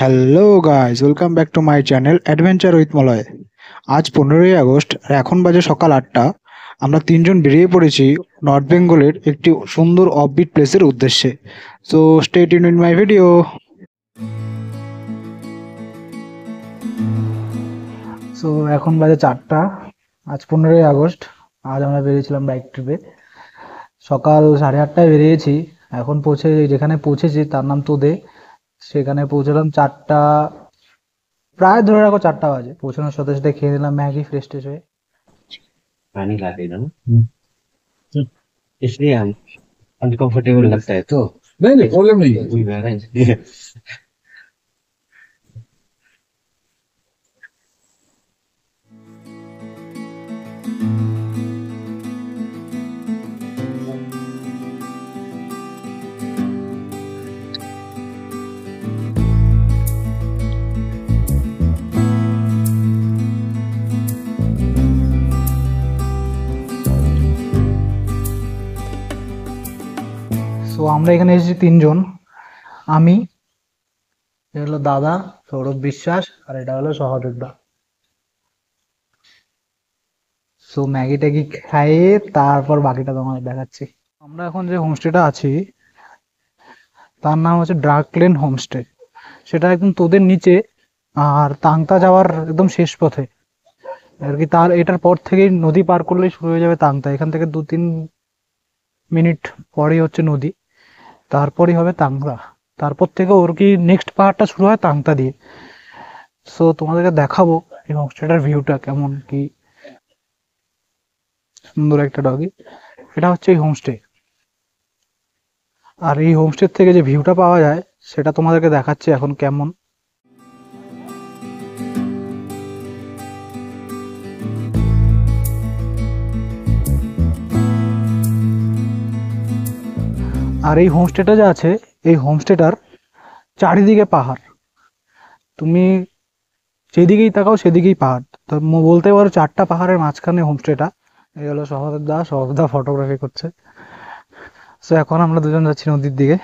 Hello guys, welcome back to my channel adventure with Malay. আজ 15ই August আর এখন বাজে সকাল 8টা। আমরা তিনজন বেরিয়ে পড়েছি নর্থ বেঙ্গলের একটি সুন্দর অফবিট প্লেসের উদ্দেশ্যে। So stay tuned in my video. So এখন বাজে 4টা। আজ 15ই আগস্ট। আজ আমরা বেরিয়েছিলাম বাইক ট্রিপে। সকাল 8:30টায় বেরিয়েছি। এখন যেখানে পৌঁছেছি তার নাম তোদে। সেখানে পৌঁছলাম 4টা, প্রায় ধরে রাখো 4টা বাজে। পৌঁছানোর সাথে সাথে খেয়ে নিলাম ম্যাগি ফ্রেশ ট্রেশ হয়ে। पानी ला देना ना। इसलिए हम अनकंफर्टेबल लगता है तो नहीं नहीं प्रॉब्लम नहीं है। कोई बात नहीं। সো আমরা এখানে এসেছি তিনজন। আমি, এটা হলো দাদা সৌরভ বিশ্বাস, আর এটা হলো সহদেব দা। সো ম্যাগি ট্যাগি খাইয়ে তারপর বাকিটা তোমাদের দেখাচ্ছি। আমরা এখন যে হোমস্টেটা আছি তার নাম হচ্ছে ড্রাকলেন হোমস্টে। সেটা একদম তোদের নিচে, আর তাংতা যাওয়ার একদম শেষ পথে আর কি। এটার পর থেকেই নদী পার করলেই শুরু হয়ে যাবে তাংতা। এখান থেকে 2-3 মিনিট পরেই হচ্ছে নদী, তারপরই হবে তাংতা। তারপর থেকে ওর কি নেক্সট পাহাড়টা শুরু হয় তাংতা দিয়ে। সো তোমাদেরকে দেখাবো এই হোমস্টেটার ভিউটা কেমন, কি সুন্দর একটা ডগি। এটা হচ্ছে এই হোমস্টে, আর এই হোমস্টে থেকে যে ভিউটা পাওয়া যায় সেটা তোমাদেরকে দেখাচ্ছি এখন কেমন। আর এই হোমস্টেটা যে আছে, এই হোমস্টেটার চারিদিকে পাহাড়। তুমি যেদিকেই তাকাও সেদিকেই পাহাড়। তো বলতে পারো 4টা পাহাড়ের মাঝখানে হোমস্টেটা। এই হলো সহদেব দা ফটোগ্রাফি করছে। সো এখন আমরা দুজন যাচ্ছি নদীর দিকে।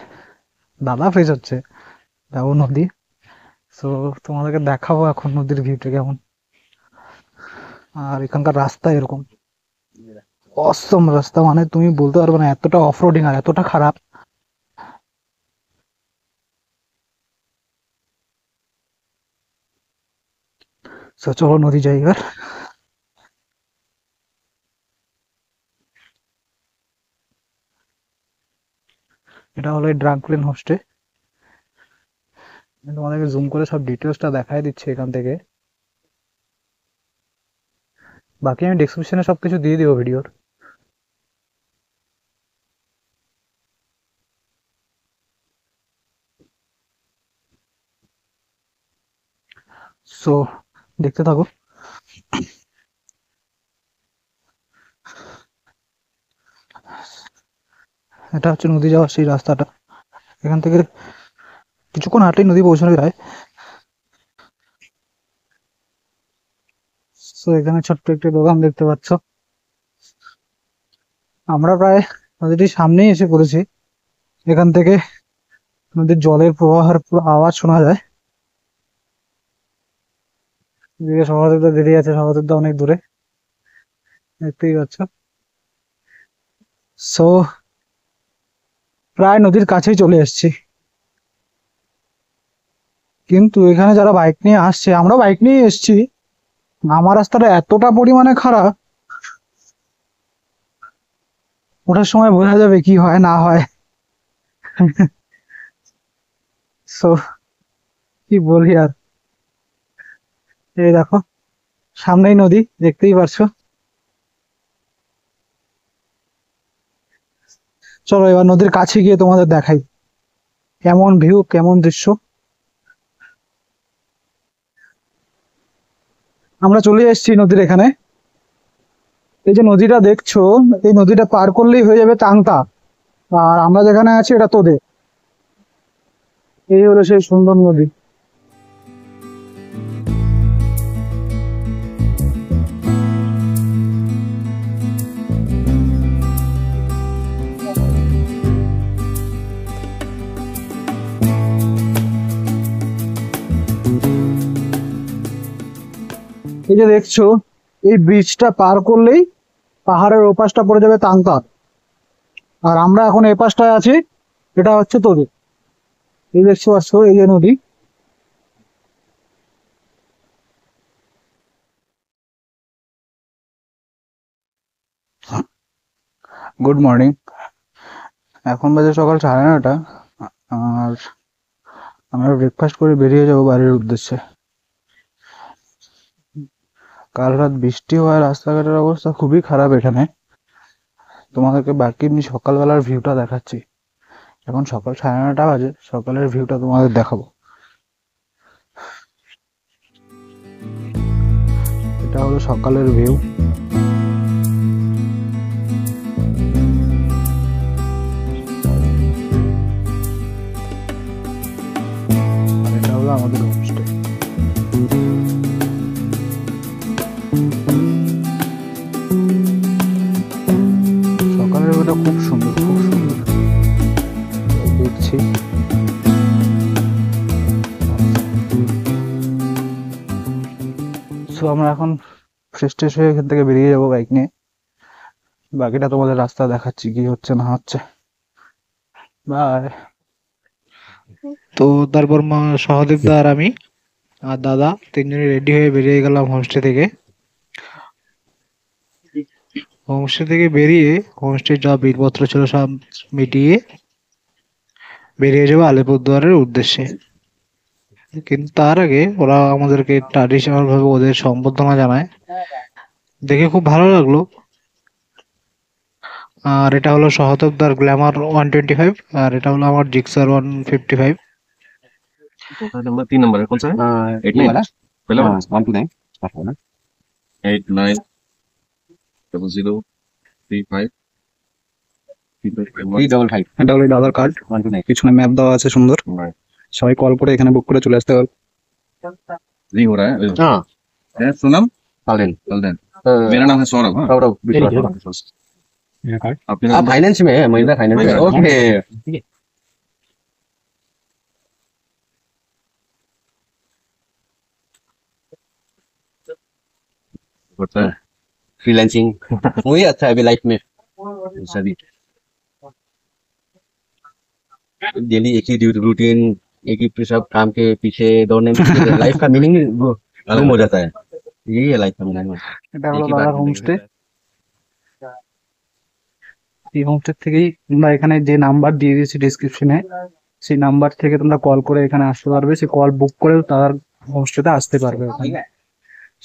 দাদা ফ্রেশ হচ্ছে, যাবো নদী। সো তোমাদেরকে দেখাবো এখন নদীর ভিউটা কেমন। আর এখানকার রাস্তা এরকম অসম রাস্তা, মানে তুমি বলতে পারবে না এতটা অফ রোডিং আর এতটা খারাপ। সো চলো নদী যাই এবার। এটা হলো এই ড্রাঙ্কলেন হোস্টে। তোমাদেরকে জুম করে সব ডিটেলসটা দেখাই দিচ্ছি এখান থেকে। বাকি আমি ডেসক্রিপশনে সবকিছু দিয়ে দিব ভিডিওর। সো দেখতে থাকো। এটা হচ্ছে নদী যাওয়ার সেই রাস্তাটা। এখান থেকে কিছুক্ষণ হাঁটলেই নদী পৌঁছানো যায়। সো এখানে ছোট্ট একটি দোকান দেখতে পাচ্ছ। আমরা প্রায় নদীটির সামনেই এসে পড়েছি। এখান থেকে নদীর জলের প্রবাহের পুরো আওয়াজ শোনা যায়। এদিকে সহদেবদা বেরিয়ে আছে, সহদেবদা অনেক দূরে, দেখতেই পাচ্ছ। সো প্রায় নদীর কাছেই চলে এসেছি। কিন্তু এখানে যারা বাইক নিয়ে আসছে, আমরা বাইক নিয়ে এসেছি, আমার রাস্তাটা এতটা পরিমাণে খারাপ, ওঠার সময় বোঝা যাবে কি হয় না হয়। সো কি বলি আর। এই দেখো সামনেই নদী, দেখতেই পারছো। চলো এবার নদীর কাছে গিয়ে তোমাদের দেখাই কেমন ভিউ, কেমন দৃশ্য। আমরা চলে এসেছি নদীর এখানে। এই যে নদীটা দেখছো, এই নদীটা পার করলেই হয়ে যাবে তাংতা। আর আমরা যেখানে আছি এটা তোদে। এই হলো সেই সুন্দর নদী। এই যে দেখছো, এই ব্রিজটা পার করলেই পাহাড়ের ওপাশটা পড়ে যাবে তাংতার। আর আমরা এখন এই পাশটায় আছি, এটা হচ্ছে তোদের। এই দেখছো পাচ্ছ, এই যে নদী। Good morning. এখন বাজে সকাল 9:30। আর আমরা ব্রেকফাস্ট করে বেরিয়ে যাবো বাড়ির উদ্দেশ্যে। কাল রাত বৃষ্টি হওয়ায় রাস্তাঘাটের অবস্থা খুবই খারাপ এখানে। তোমাদেরকে বাকি এমনি সকালবেলার ভিউটা দেখাচ্ছি। এখন সকাল 9:30 বাজে, সকালের ভিউটা তোমাদের দেখাবো। এটা হলো সকালের ভিউ। আর এটা হলো আমাদের হোমস্টে। সকালের ভিউটা খুব সুন্দর, খুব সুন্দর দেখছি। সো আমরা এখন ফ্রেশ ট্রেশ হয়ে এখান থেকে বেরিয়ে যাবো বাইক নিয়ে। বাকিটা তোমাদের রাস্তা দেখাচ্ছি কি হচ্ছে না হচ্ছে। বাই। তো তারপর সহদেব দা আর আমি আর দাদা তিনজনে রেডি হয়ে বেরিয়ে গেলাম হোমস্টে থেকে। হোমস্টে থেকে বেরিয়ে হোমস্টের যা বিলপত্র ছিল সব মিটিয়ে বেরিয়ে যাবো আলিপুরদুয়ারের উদ্দেশ্যে। কিন্তু তার আগে ওরা আমাদেরকে ট্র্যাডিশনাল ভাবে ওদের সম্বর্ধনা জানায়, দেখে খুব ভালো লাগলো। আর এটা হলো সহদেবদার গ্ল্যামার 125 আর এটা হলো আমার জিক্সার 155। नंबर 3 नंबर है कौन सा है? ये 89 वाला पहला वाला 129 89 0035 355 এটা হলো আধার কার্ড, 129 পিছনে ম্যাপ দেওয়া আছে সুন্দর। সবাই কল করে এখানে বুক করে চলে আসতে পারবে। नहीं हो रहा है हाँ है सुनम कालिन कलदन मेरा नाम है सौरभ हाँ सौरभ विश्वास आपके आप नाम फाइनेंस में है, महिंद्रा फाइनेंस में। महिंद्रा। ओके होता है फ्रीलांसिंग वही अच्छा है अभी लाइफ में। सभी डेली एक ही रूटीन, एक ही सब काम के पीछे दौड़ने में लाइफ का मीनिंग गुम हो जाता है। यही है लाइफ का मीनिंग। এটা হলো দাদার হোমস্টে। এই হোমস্টে থেকেই তোমরা এখানে যে নাম্বার দিয়ে দিয়েছি ডিসক্রিপশনে, সেই নাম্বার থেকে তোমরা কল করে এখানে আসতে পারবে। সেই কল বুক করে তার হোমস্টেতে আসতে পারবে ওখানে।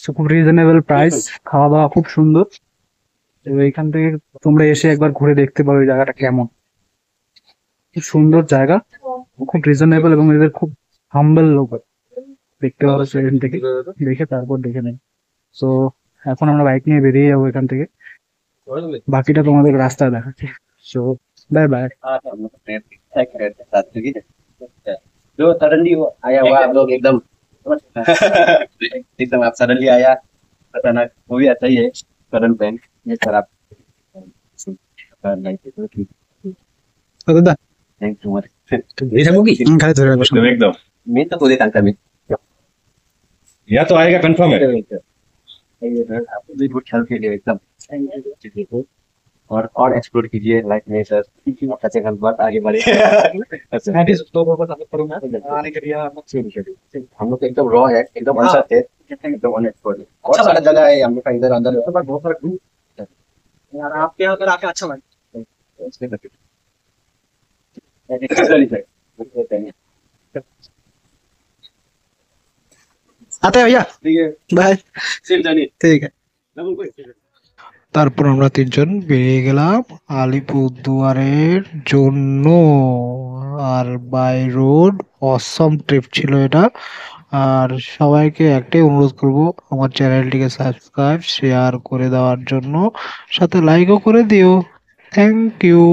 So, খুব রিজনেবল প্রাইস, খাওয়া দাওয়া খুব সুন্দর। তো এইখান থেকে তোমরা এসে একবার ঘুরে দেখতে পারো এই জায়গাটা কেমন। খুব সুন্দর জায়গা, খুব রিজনেবল এবং এদের খুব হাম্বল লোক। দেখতে পারো সেখান থেকে, দেখে তারপর দেখে নেই। তো এখন আমরা বাইক নিয়ে বেরিয়ে যাবো এখান থেকে, বাকিটা তোমাদের রাস্তায় দেখাচ্ছি। So bye bye. जो सडनली आया हुआ आप लोग एकदम एकदम आप सडनली आया अचानक, वो भी अच्छा ही है। सडन प्लान ये खराब। দাদা थैंक यू मच। খালি ধরে রাখো। एकदम मैं तो दे सकता मैं या तो आएगा कंफर्म है आप बहुत ख्याल के लिए एकदम। और एक्सप्लोर कीजिए लाइफ में सर, आपका सेकंड बार आगे बढ़े। हम लोग एकदम रॉ है, एकदम अनसर है, एकदम अनएक्सप्लोर्ड। बहुत सारा जगह है हम लोग का इधर अंदर, बहुत सारा घूम यार। आपके यहाँ पर आके अच्छा लगा। আতে ভাইয়া বাই। ঠিক আছে। তারপর আমরা তিনজন বেরিয়ে গেলাম আলিপুরদুয়ারের জন্য। আর বাই রোড অসম ট্রিপ ছিল এটা। আর সবাইকে একটাই অনুরোধ করব, আমার চ্যানেলটিকে সাবস্ক্রাইব শেয়ার করে দেওয়ার জন্য, সাথে লাইকও করে দিও। Thank you.